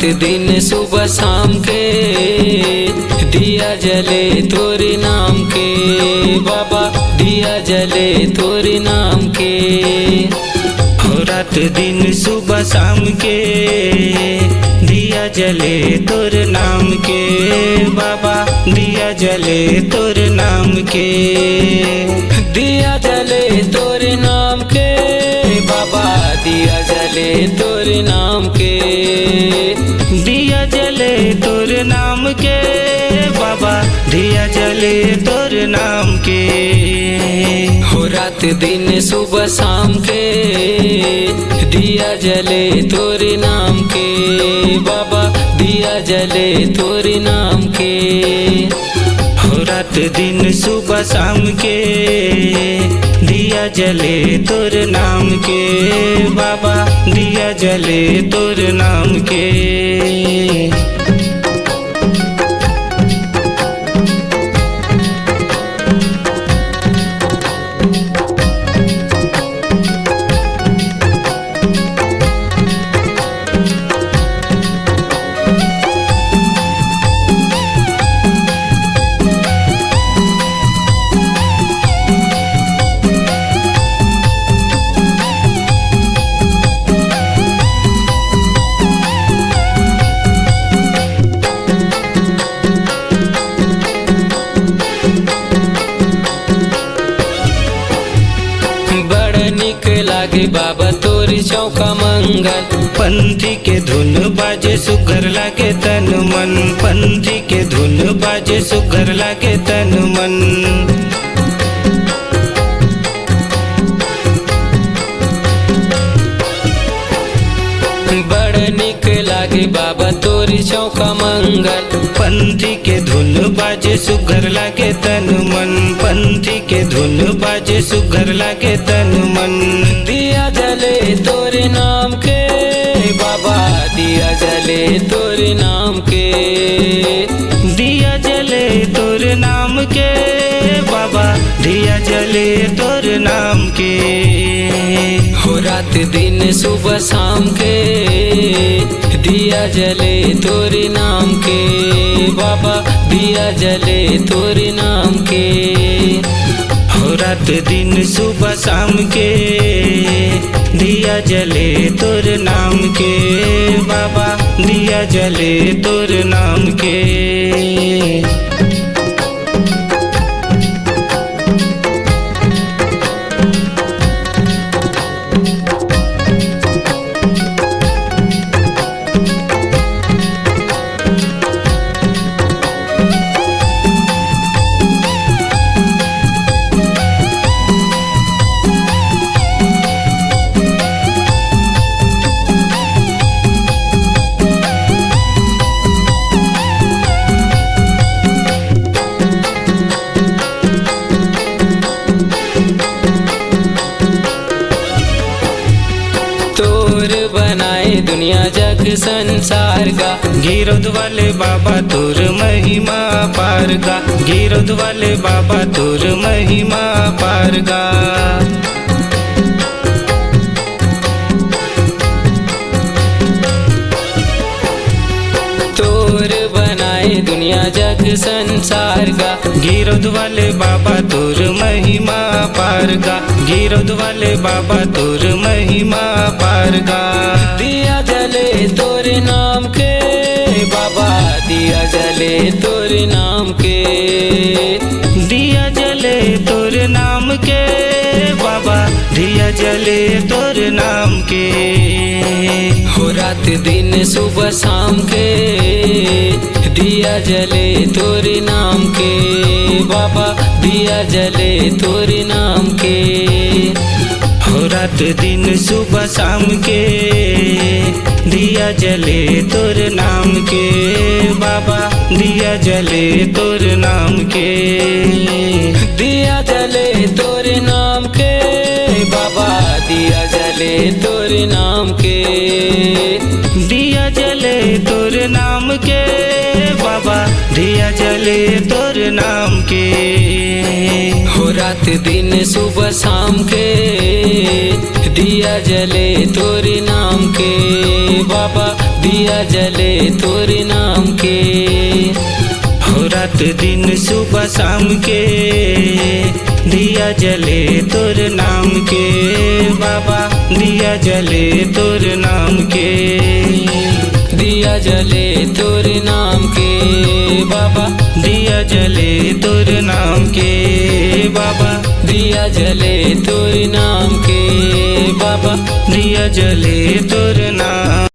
रात दिन सुबह शाम के दिया जले तोरे नाम के बाबा, दिया जले तोरे नाम के। हो रात दिन सुबह शाम के दिया जले तोर नाम के बाबा, दिया जले तोर नाम के। दिया जले तोरे नाम के बाबा, दिया जले तोरे नाम के। दिया जले तोर नाम के बाबा, दिया जले तोर नाम के। हो रात दिन सुबह शाम के दिया जले तोरे नाम के बाबा, दिया जले तोरे नाम के। हो रात दिन सुबह शाम के दिया जले तोर नाम के बाबा, दिया जले तोर नाम के। लागे बाबा तोरी चौका मंगल, पंथी के धुन बाजे सुगर लागे तन मन, पंथी के धुन बाजे सुगर लागे तन मन। बड़ निक लागे बाबा तोरी चौका मंगल, पंथी के धुन बाजे सुगर लागे तन मन, पंथी के धुन बाजे सुगर लागे तन मन। दिया जले तोरे नाम के बाबा, दिया जले तोरे नाम के। दिया जले तोर नाम के बाबा, दिया जले तोर नाम के। हो रात दिन सुबह शाम के दिया जले तोरे नाम के बाबा, दिया जले तोरे नाम के। हो रात दिन सुबह शाम के दिया जले तोर नाम के बाबा, दिया जले तोर नाम के। दुनिया जग संसार का, गिरोध वाले बाबा तोर महिमा पार गा, गिरोध वाले बाबा तोर महिमा पार गा। तोर बनाए दुनिया जग संसार का, गिरोध वाले बाबा तोर महिमा पार गा, गिरोध वाले बाबा तोर महिमा पार गा। दिया जले तोरे नाम के बाबा, दिया जले तोरे नाम के। दिया जले तोर नाम के बाबा, दिया जले तोर नाम के। हो रात दिन सुबह शाम के दिया जले तोरे नाम के बाबा, दिया जले तोरे नाम के। हो रात दिन सुबह शाम के दिया जले तोर नाम के बाबा, दिया जले तोर नाम के। दिया जले तोरे नाम के बाबा, दिया जले तोरे नाम के। दिया जले तोर नाम के बाबा, दिया जले तोर नाम के। हो रात दिन सुबह शाम के दिया जले तोरे नाम के बाबा, दिया जले तोरे नाम के। हो रात दिन सुबह शाम के दिया जले तोर नाम के बाबा, दिया जले तोर नाम के। दिया जले तोरे नाम के बाबा, दिया जले तोर नाम के बाबा, दिया जले तोरे नाम के बाबा, दिया जले तोर नाम।